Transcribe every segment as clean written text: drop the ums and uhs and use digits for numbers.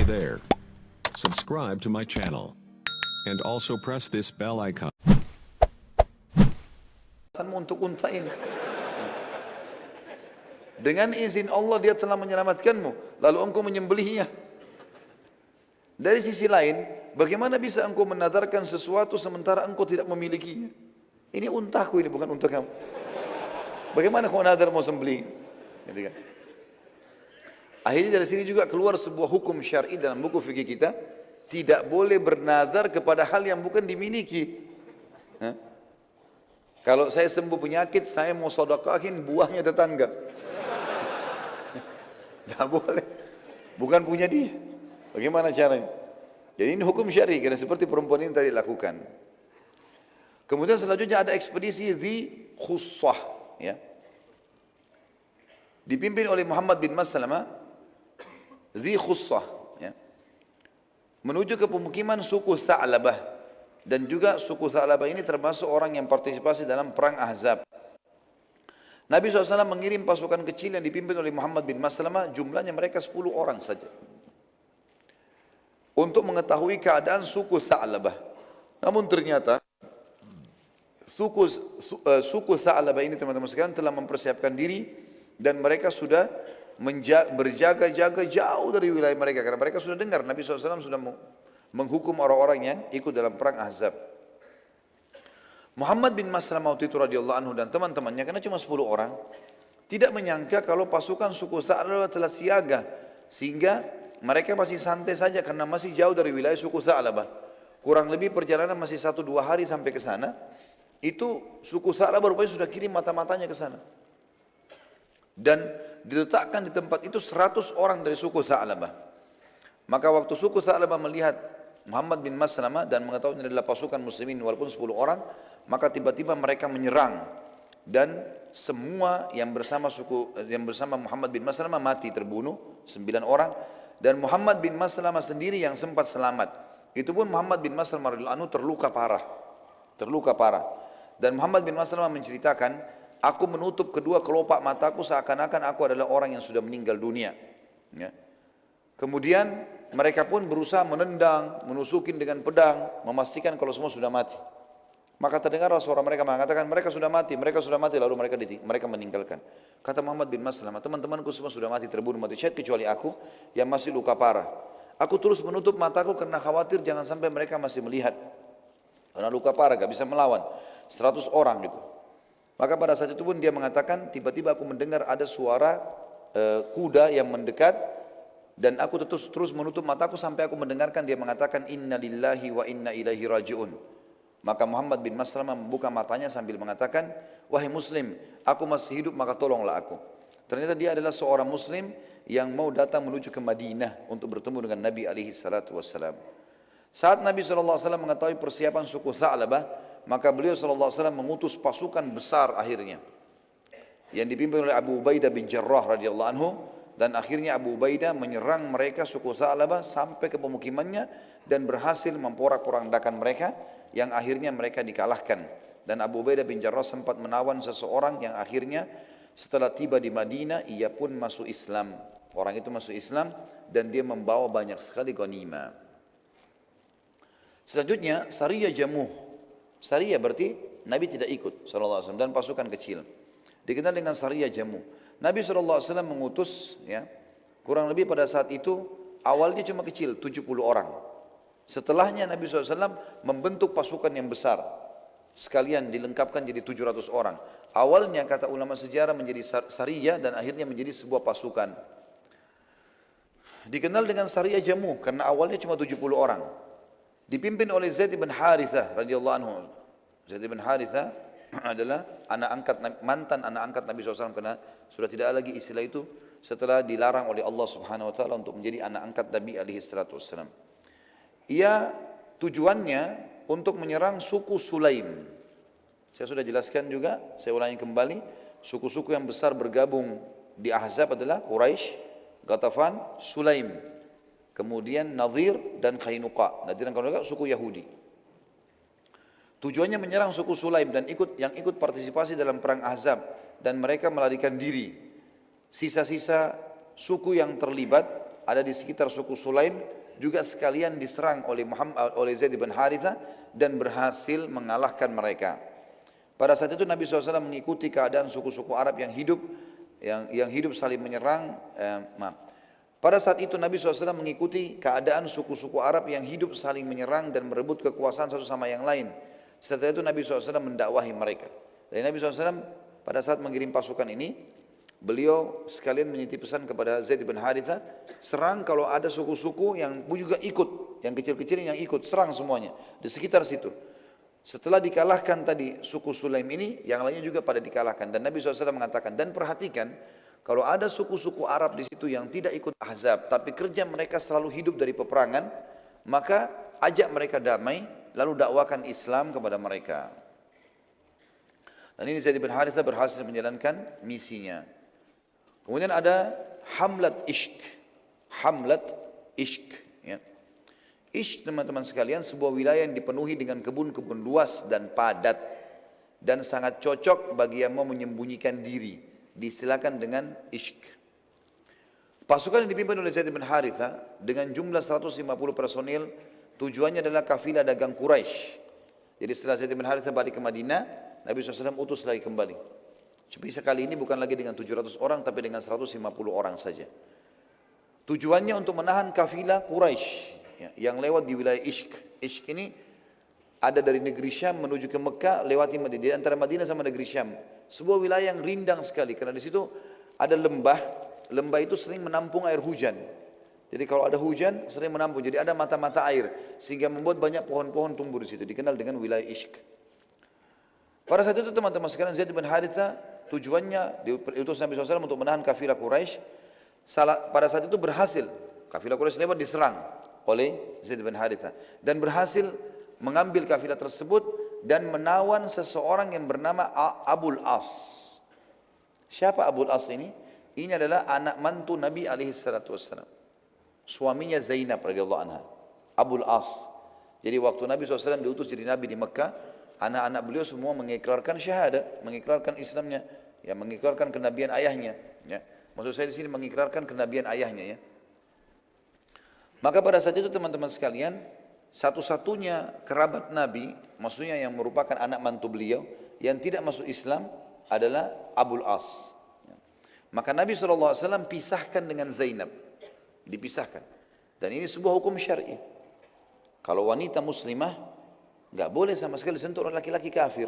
Hey there. Subscribe to my channel. And also press this bell icon. Untuk unta ini. Dengan izin Allah dia telah menyelamatkanmu, lalu engkau menyembelihnya. Dari sisi lain, bagaimana bisa engkau menadarkan sesuatu sementara engkau tidak memilikinya? Ini untaku, ini bukan unta kamu. Bagaimana kau nadar mau sembelih? Gitu kan? Akhirnya dari sini juga keluar sebuah hukum syar'i dalam buku fikih kita, tidak boleh bernadar kepada hal yang bukan dimiliki. Kalau saya sembuh penyakit, saya mau sedekahin buahnya tetangga. Tidak boleh, bukan punya dia. Bagaimana caranya? Jadi ini hukum syar'i, karena seperti perempuan ini tadi lakukan. Kemudian selanjutnya ada ekspedisi Dzi Khussah, ya. Dipimpin oleh Muhammad bin Maslamah, Dzi Khussah, ya. Menuju ke pemukiman suku Tha'labah, dan juga suku Tha'labah ini termasuk orang yang partisipasi dalam perang Ahzab. Nabi SAW mengirim pasukan kecil yang dipimpin oleh Muhammad bin Maslamah, jumlahnya mereka 10 orang saja, untuk mengetahui keadaan suku Tha'labah. Namun ternyata suku Tha'labah ini, teman-teman sekalian, telah mempersiapkan diri dan mereka sudah berjaga-jaga jauh dari wilayah mereka, karena mereka sudah dengar Nabi SAW sudah menghukum orang-orang yang ikut dalam perang Ahzab. Muhammad bin Maslamah waktu itu radhiyallahu anhu dan teman-temannya, karena cuma 10 orang, tidak menyangka kalau pasukan suku Tha'labah telah siaga, sehingga mereka masih santai saja karena masih jauh dari wilayah suku Tha'labah. Kurang lebih perjalanan masih 1-2 hari sampai ke sana. Itu suku Tha'labah rupanya sudah kirim mata-matanya ke sana. Dan diletakkan di tempat itu 100 orang dari suku Tha'labah. Maka waktu suku Tha'labah melihat Muhammad bin Maslamah dan mengetahui ini adalah pasukan muslimin walaupun 10 orang, maka tiba-tiba mereka menyerang, dan semua yang bersama Muhammad bin Maslamah mati, terbunuh 9 orang, dan Muhammad bin Maslamah sendiri yang sempat selamat. Itu pun Muhammad bin Maslamah radhiyallahu anhu terluka parah. Dan Muhammad bin Maslamah menceritakan, aku menutup kedua kelopak mataku seakan-akan aku adalah orang yang sudah meninggal dunia. Ya. Kemudian mereka pun berusaha menendang, menusukin dengan pedang, memastikan kalau semua sudah mati. Maka terdengarlah suara mereka mengatakan, mereka sudah mati, lalu mereka meninggalkan. Kata Muhammad bin Maslamah, teman-temanku semua sudah mati, terbunuh, mati syahid, kecuali aku yang masih luka parah. Aku terus menutup mataku karena khawatir jangan sampai mereka masih melihat. Karena luka parah, gak bisa melawan. 100 orang gitu. Maka pada saat itu pun dia mengatakan, tiba-tiba aku mendengar ada suara kuda yang mendekat, dan aku terus menutup mataku sampai aku mendengarkan dia mengatakan, inna lillahi wa inna ilaihi raji'un. Maka Muhammad bin Maslamah membuka matanya sambil mengatakan, wahai muslim, aku masih hidup maka tolonglah aku. Ternyata dia adalah seorang muslim yang mau datang menuju ke Madinah untuk bertemu dengan Nabi SAW. Saat Nabi SAW mengetahui persiapan suku Tha'labah, maka beliau SAW mengutus pasukan besar akhirnya, yang dipimpin oleh Abu Ubaidah bin Jarrah radhiyallahu anhu, dan akhirnya Abu Ubaidah menyerang mereka suku Tha'labah sampai ke pemukimannya dan berhasil memporak-porandakan mereka, yang akhirnya mereka dikalahkan. Dan Abu Ubaidah bin Jarrah sempat menawan seseorang yang akhirnya setelah tiba di Madinah ia pun masuk Islam. Orang itu masuk Islam dan dia membawa banyak sekali ghanimah. Selanjutnya Sariyah Jamuh. Sariyah berarti Nabi tidak ikut SAW dan pasukan kecil. Dikenal dengan Sariyah Jamuh. Nabi SAW mengutus, ya, kurang lebih pada saat itu awalnya cuma kecil, 70 orang. Setelahnya Nabi SAW membentuk pasukan yang besar, sekalian dilengkapkan jadi 700 orang. Awalnya kata ulama sejarah menjadi Sariyah dan akhirnya menjadi sebuah pasukan. Dikenal dengan Sariyah Jamuh karena awalnya cuma 70 orang. Dipimpin oleh Zaid bin Harithah radhiyallahu anhu. Zaid bin Harithah adalah mantan anak angkat Nabi SAW, karena sudah tidak ada lagi istilah itu setelah dilarang oleh Allah Subhanahu Wa Taala untuk menjadi anak angkat Nabi SAW. Ia tujuannya untuk menyerang suku Sulaim. Saya sudah jelaskan juga, saya ulangi kembali, suku-suku yang besar bergabung di Ahzab adalah Quraisy, Ghatafan, Sulaim, kemudian Nadhir dan Qainuqa. Nadhir dan Qainuqa suku Yahudi. Tujuannya menyerang suku Sulaim dan yang ikut partisipasi dalam perang Ahzab, dan mereka melarikan diri. Sisa-sisa suku yang terlibat ada di sekitar suku Sulaim juga sekalian diserang oleh Zaid bin Haritha dan berhasil mengalahkan mereka. Pada saat itu Nabi SAW mengikuti keadaan suku-suku Arab yang hidup saling menyerang. Pada saat itu Nabi SAW mengikuti keadaan suku-suku Arab yang hidup saling menyerang dan merebut kekuasaan satu sama yang lain. Setelah itu Nabi SAW mendakwahi mereka. Dan Nabi SAW pada saat mengirim pasukan ini, beliau sekalian menitip pesan kepada Zaid bin Haritha, serang kalau ada suku-suku yang juga ikut, yang kecil-kecil yang ikut, serang semuanya di sekitar situ. Setelah dikalahkan tadi suku Sulaim ini, yang lainnya juga pada dikalahkan. Dan Nabi SAW mengatakan, dan perhatikan, kalau ada suku-suku Arab di situ yang tidak ikut Ahzab, tapi kerja mereka selalu hidup dari peperangan, maka ajak mereka damai, lalu dakwakan Islam kepada mereka. Dan ini Zaid bin Haritha berhasil menjalankan misinya. Kemudian ada Hamlat Ishq. Hamlat Ishq. Ya. Ishq teman-teman sekalian sebuah wilayah yang dipenuhi dengan kebun-kebun luas dan padat. Dan sangat cocok bagi yang mau menyembunyikan diri. Diistilahkan dengan Ishq. Pasukan yang dipimpin oleh Zaid bin Haritha dengan jumlah 150 personil. Tujuannya adalah kafilah dagang Quraisy. Jadi setelah Zaid bin Haritha balik ke Madinah, Nabi SAW utus lagi kembali. Tapi sekali ini bukan lagi dengan 700 orang, tapi dengan 150 orang saja. Tujuannya untuk menahan kafilah Quraisy yang lewat di wilayah Ishq. Ishq ini ada dari negeri Syam menuju ke Mekah, lewati Madinah. Di antara Madinah sama negeri Syam. Sebuah wilayah yang rindang sekali, karena di situ ada lembah. Lembah itu sering menampung air hujan. Jadi kalau ada hujan, sering menampung. Jadi ada mata-mata air, sehingga membuat banyak pohon-pohon tumbuh di situ. Dikenal dengan wilayah Ishq. Pada saat itu teman-teman sekalian, Zaid bin Haritha tujuannya diutus Nabi SAW untuk menahan kafilah Quraisy. Pada saat itu berhasil. Kafilah Quraisy lewat diserang oleh Zaid bin Haritha. Dan berhasil mengambil kafilah tersebut dan menawan seseorang yang bernama Abul As. Siapa Abul As ini? Ini adalah anak mantu Nabi SAW. Suaminya Zainab radhiyallahu anha. Abul As. Jadi waktu Nabi SAW diutus jadi Nabi di Mekah, anak-anak beliau semua mengikrarkan syahadat, mengikrarkan Islamnya, ya, mengikrarkan kenabian ayahnya. Ya. Maksud saya di sini mengikrarkan kenabian ayahnya. Ya. Maka pada saat itu teman-teman sekalian, satu-satunya kerabat Nabi, maksudnya yang merupakan anak mantu beliau, yang tidak masuk Islam adalah Abul As. Ya. Maka Nabi SAW pisahkan dengan Zainab, dipisahkan. Dan ini sebuah hukum syar'i. Kalau wanita muslimah nggak boleh sama sekali sentuh orang laki-laki kafir.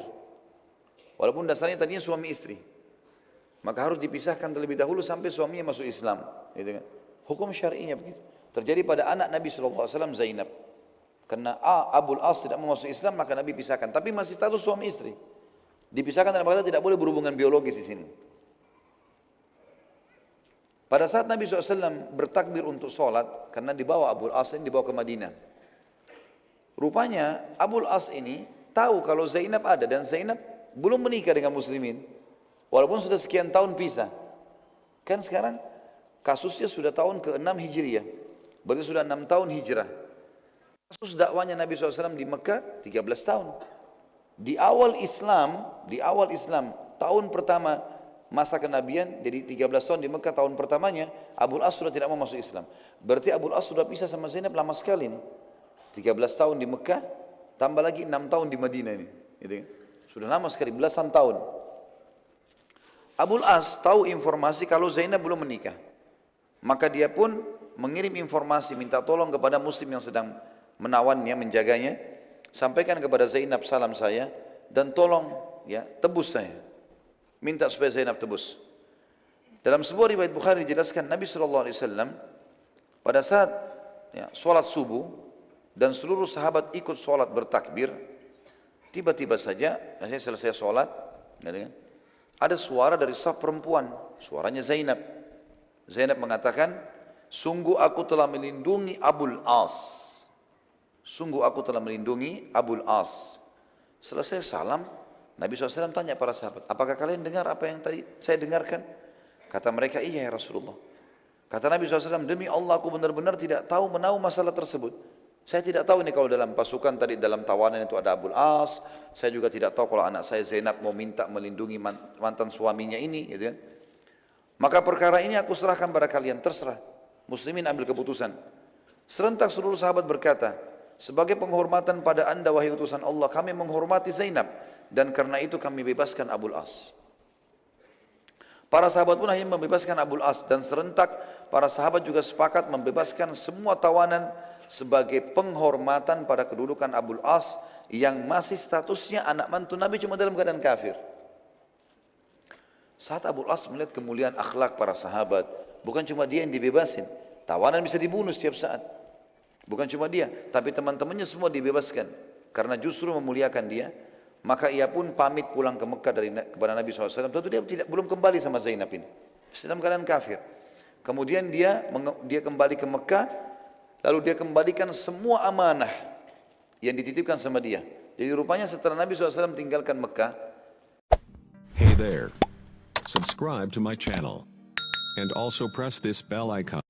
Walaupun dasarnya tadinya suami istri. Maka harus dipisahkan terlebih dahulu sampai suaminya masuk Islam. Gitu kan? Hukum syar'inya begitu. Terjadi pada anak Nabi SAW Zainab. Karena Abul As tidak mau masuk Islam, maka Nabi pisahkan. Tapi masih status suami istri. Dipisahkan dan berkata tidak boleh berhubungan biologis di sini. Pada saat Nabi SAW bertakbir untuk sholat, karena dibawa Abul As ini dibawa ke Madinah. Rupanya Abul As ini tahu kalau Zainab ada dan Zainab belum menikah dengan muslimin. Walaupun sudah sekian tahun pisah. Kan sekarang kasusnya sudah tahun ke-6 Hijriah. Berarti sudah 6 tahun hijrah. Kasus dakwanya Nabi SAW di Mekah 13 tahun. Di awal Islam, tahun pertama masa kenabian, jadi 13 tahun di Mekah tahun pertamanya, Abul As sudah tidak mau masuk Islam. Berarti Abul As sudah pisah sama Zainab lama sekali nih. 13 tahun di Mekah, tambah lagi 6 tahun di Madinah ini. Gitu kan? Sudah lama sekali, belasan tahun. Abul As tahu informasi kalau Zainab belum menikah. Maka dia pun mengirim informasi, minta tolong kepada muslim yang sedang menawannya, menjaganya. Sampaikan kepada Zainab salam saya, dan tolong ya tebus saya. Minta supaya Zainab tebus. Dalam sebuah riwayat Bukhari dijelaskan Nabi SAW pada saat ya, sholat subuh, dan seluruh sahabat ikut sholat bertakbir, tiba-tiba saja, saya selesai sholat, ada suara dari saf perempuan, suaranya Zainab. Zainab mengatakan, sungguh aku telah melindungi Abul As. Sungguh aku telah melindungi Abul As. Selesai salam, Nabi SAW tanya para sahabat, apakah kalian dengar apa yang tadi saya dengarkan? Kata mereka, iya ya Rasulullah. Kata Nabi SAW, demi Allah aku benar-benar tidak tahu menahu masalah tersebut. Saya tidak tahu ini kalau dalam pasukan tadi dalam tawanan itu ada Abul As. Saya juga tidak tahu kalau anak saya Zainab mau minta melindungi mantan suaminya ini. Gitu kan. Maka perkara ini aku serahkan pada kalian, terserah. muslimin ambil keputusan. Serentak seluruh sahabat berkata, sebagai penghormatan pada anda wahai utusan Allah, kami menghormati Zainab, dan karena itu kami bebaskan Abul As. Para sahabat pun akhirnya membebaskan Abul As, dan serentak para sahabat juga sepakat membebaskan semua tawanan sebagai penghormatan pada kedudukan Abul As yang masih statusnya anak mantu Nabi cuma dalam keadaan kafir. Saat Abul As melihat kemuliaan akhlak para sahabat, bukan cuma dia yang dibebasin, tawanan bisa dibunuh setiap saat. Bukan cuma dia, tapi teman-temannya semua dibebaskan karena justru memuliakan dia. Maka ia pun pamit pulang ke Mekah kepada Nabi SAW. Tentu dia belum kembali sama Zainab ini, dalam keadaan kafir. Kemudian dia kembali ke Mekah, lalu dia kembalikan semua amanah yang dititipkan sama dia. Jadi rupanya setelah Nabi SAW tinggalkan Mekah. Hey there. Subscribe to my channel. And also press this bell icon.